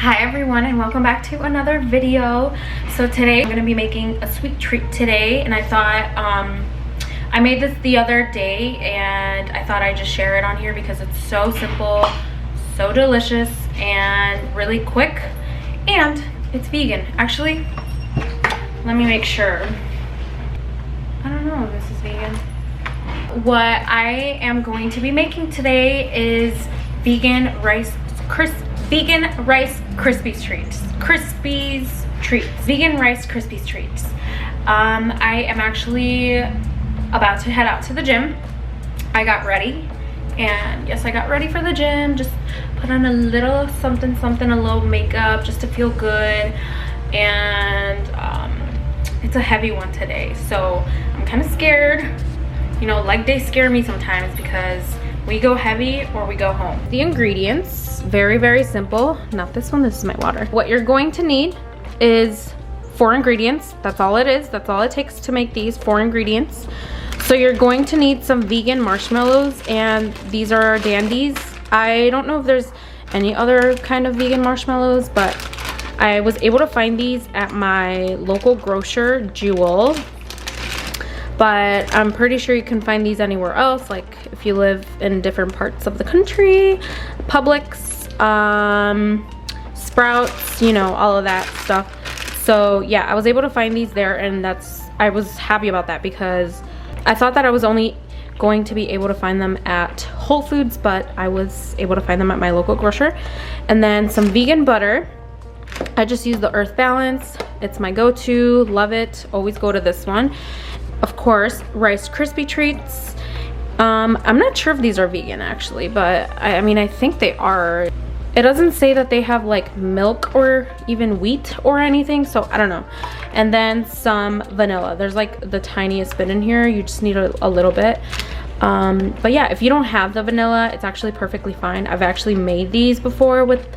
Hi everyone, and welcome back to another video. So today I'm gonna be making a sweet treat today, and I thought I made this the other day and I thought I'd just share it on here because it's so simple, so delicious, and really quick, and it's vegan. Actually, let me make sure. I don't know if this is vegan. What I am going to be making today is vegan rice krispies treats. Vegan rice krispies treats. I am actually about to head out to the gym. I got ready, and yes, I got ready for the gym. Just put on a little something, a little makeup just to feel good, and it's a heavy one today, so I'm kind of scared. You know, leg days scare me sometimes because we go heavy or we go home. The ingredients, very simple. Not this one, this is my water. What you're going to need is 4 ingredients. That's all it is. That's all it takes to make these 4 ingredients. So you're going to need some vegan marshmallows, and these are our dandies. I don't know if there's any other kind of vegan marshmallows, but I was able to find these at my local grocer, Jewel. But I'm pretty sure you can find these anywhere else, like if you live in different parts of the country, Publix, Sprouts, you know, all of that stuff. So yeah, I was able to find these there, and I was happy about that because I thought that I was only going to be able to find them at Whole Foods, but I was able to find them at my local grocer. And then some vegan butter. I just use the Earth Balance. It's my go-to, love it, always go to this one. Of course, Rice Krispie Treats. I'm not sure if these are vegan actually, but I mean, I think they are. It doesn't say that they have like milk or even wheat or anything, so I don't know. And then some vanilla. There's like the tiniest bit in here. You just need a little bit. But yeah, if you don't have the vanilla, it's actually perfectly fine. I've actually made these before with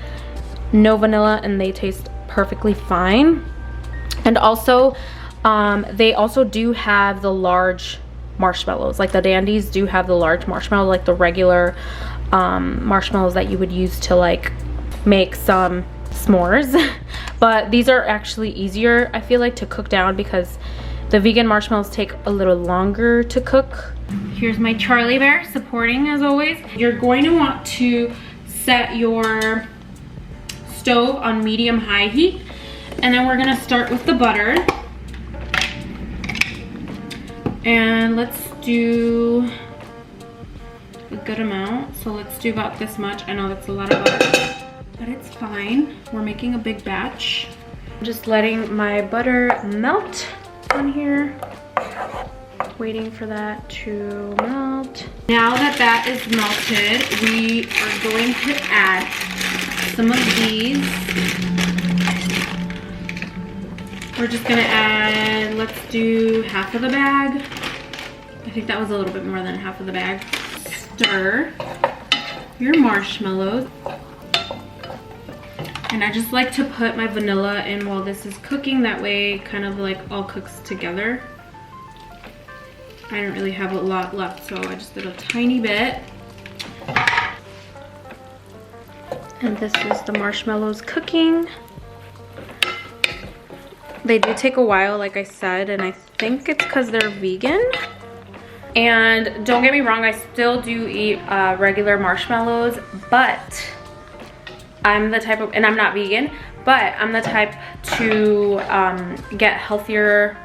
no vanilla, and they taste perfectly fine. And also, they also do have the large marshmallows. Like the dandies do have the large marshmallow, like the regular marshmallows that you would use to like make some s'mores. But these are actually easier, I feel like, to cook down because the vegan marshmallows take a little longer to cook. Here's my Charlie Bear supporting as always. You're going to want to set your stove on medium-high heat, and then we're gonna start with the butter. And let's do a good amount. So let's do about this much. I know that's a lot of butter, but it's fine. We're making a big batch. I'm just letting my butter melt on here. Waiting for that to melt. Now that that is melted, we are going to add some of these. We're just gonna add, let's do half of the bag. I think that was a little bit more than half of the bag. Stir your marshmallows. And I just like to put my vanilla in while this is cooking. That way it kind of like all cooks together. I didn't really have a lot left, so I just did a tiny bit. And this is the marshmallows cooking. They do take a while, like I said, and I think it's because they're vegan. And don't get me wrong, I still do eat regular marshmallows, but I'm the type of, and I'm not vegan, but I'm the type to get healthier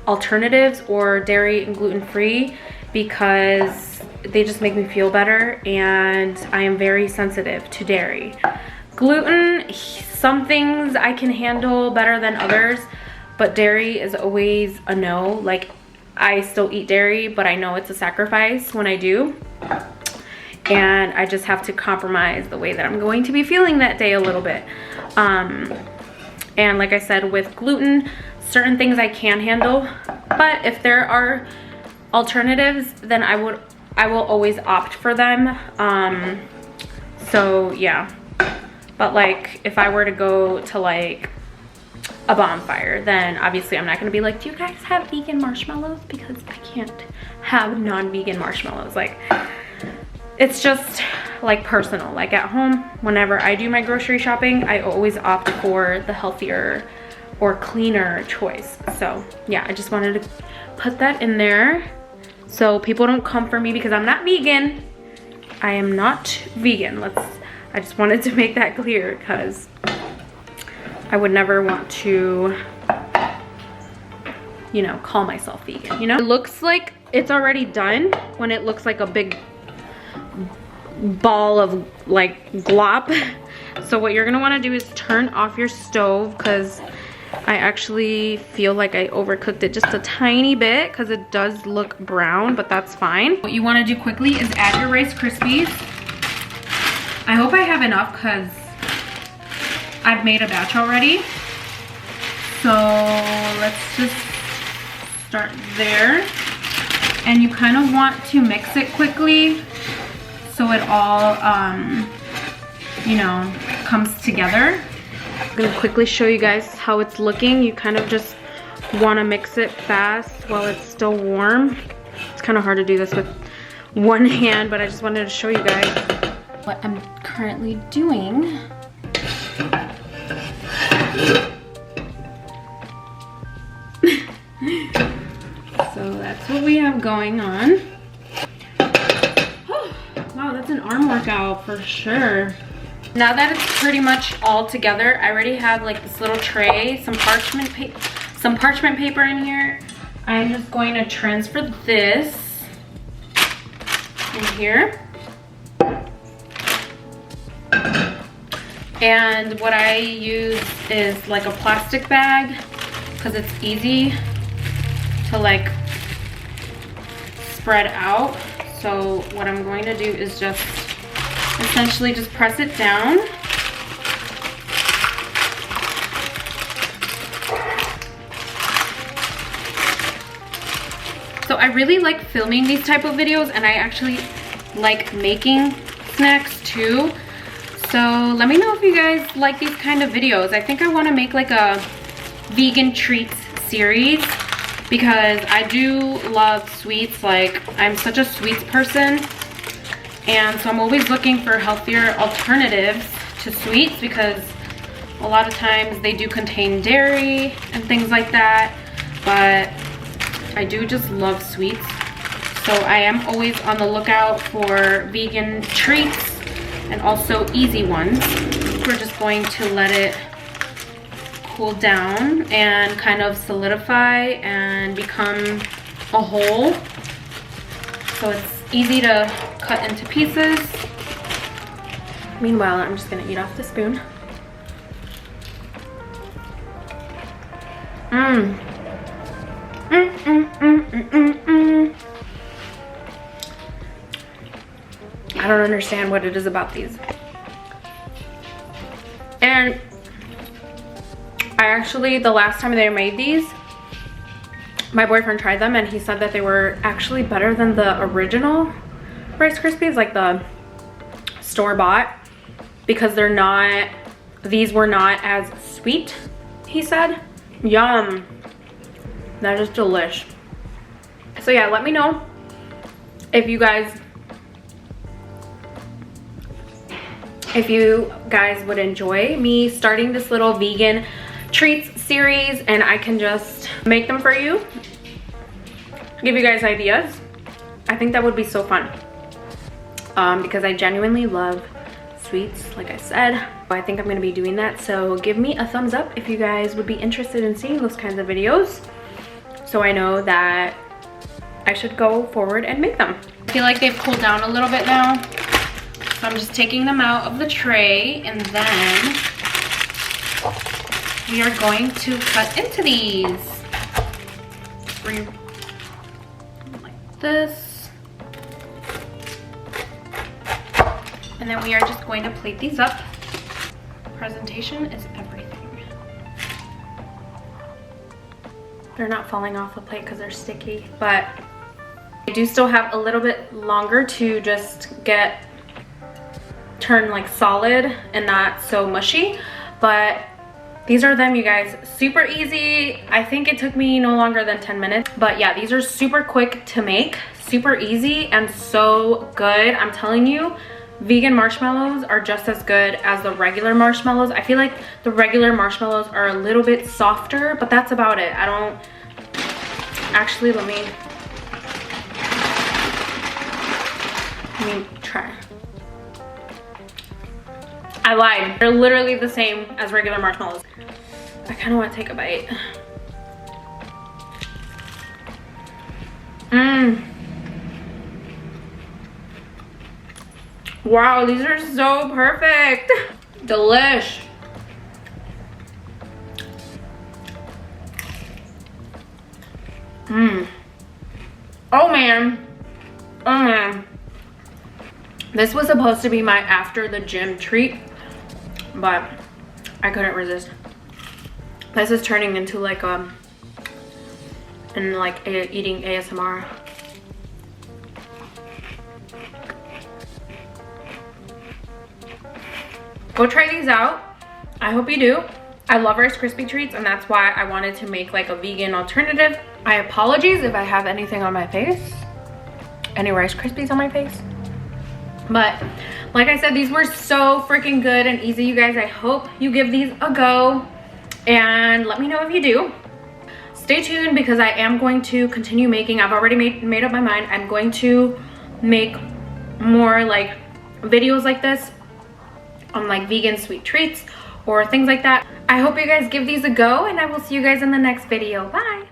alternatives or dairy and gluten-free because they just make me feel better, and I am very sensitive to dairy. Gluten, some things I can handle better than others, but dairy is always a no. Like, I still eat dairy, but I know it's a sacrifice when I do. And I just have to compromise the way that I'm going to be feeling that day a little bit. And like I said, with gluten, certain things I can handle, but if there are alternatives, then I will always opt for them. So yeah. But like, if I were to go to like a bonfire, then obviously I'm not gonna be like, do you guys have vegan marshmallows? Because I can't have non-vegan marshmallows. Like, it's just like personal. Like at home, whenever I do my grocery shopping, I always opt for the healthier or cleaner choice. So yeah, I just wanted to put that in there so people don't come for me because I'm not vegan. I am not vegan. I just wanted to make that clear because I would never want to, you know, call myself vegan, you know? It looks like it's already done when it looks like a big ball of like glop. So what you're gonna wanna do is turn off your stove because I actually feel like I overcooked it just a tiny bit because it does look brown, but that's fine. What you wanna do quickly is add your Rice Krispies. I hope I have enough because I've made a batch already. So let's just start there. And you kind of want to mix it quickly so it all, you know, comes together. I'm gonna quickly show you guys how it's looking. You kind of just want to mix it fast while it's still warm. It's kind of hard to do this with one hand, but I just wanted to show you guys what I'm currently doing. So that's what we have going on. Wow, that's an arm workout for sure. Now that it's pretty much all together, I already have like this little tray, some parchment paper in here. I'm just going to transfer this in here. And what I use is like a plastic bag because it's easy to like spread out. So what I'm going to do is just essentially just press it down. So I really like filming these type of videos, and I actually like making snacks too. So let me know if you guys like these kind of videos. I think I want to make like a vegan treats series because I do love sweets. Like I'm such a sweets person, and so I'm always looking for healthier alternatives to sweets because a lot of times they do contain dairy and things like that, but I do just love sweets. So I am always on the lookout for vegan treats and also easy ones. We're just going to let it cool down and kind of solidify and become a whole. So it's easy to cut into pieces. Meanwhile, I'm just gonna eat off the spoon. I don't understand what it is about these. And I actually, the last time they made these, my boyfriend tried them and he said that they were actually better than the original Rice Krispies, like the store-bought, because they're not, these were not as sweet, he said. Yum. That is delish. So yeah, let me know if you guys would enjoy me starting this little vegan treats series and I can just make them for you, give you guys ideas. I think that would be so fun because I genuinely love sweets, like I said. I think I'm gonna be doing that, so give me a thumbs up if you guys would be interested in seeing those kinds of videos so I know that I should go forward and make them. I feel like they've cooled down a little bit now, so I'm just taking them out of the tray, and then we are going to cut into these. Like this. And then we are just going to plate these up. Presentation is everything. They're not falling off the plate because they're sticky, but I do still have a little bit longer to just turn like solid and not so mushy, but these are them, you guys. Super easy. I think it took me no longer than 10 minutes, but yeah, these are super quick to make. super easy and so good. I'm telling you, vegan marshmallows are just as good as the regular marshmallows. I feel like the regular marshmallows are a little bit softer, but that's about it. I don't actually, let me try. I lied. They're literally the same as regular marshmallows. I kind of want to take a bite. Wow, these are so perfect. Delish. Oh man. Oh man. This was supposed to be my after the gym treat, but I couldn't resist. This is turning into like eating ASMR. Go try these out. I hope you do. I love Rice Krispie treats, and that's why I wanted to make like a vegan alternative. I apologize if I have anything on my face, any Rice Krispies on my face. But like I said, these were so freaking good and easy, you guys. I hope you give these a go and let me know if you do. Stay tuned because I am going to continue making. I've already made up my mind. I'm going to make more like videos like this on like vegan sweet treats or things like that. I hope you guys give these a go, and I will see you guys in the next video. Bye.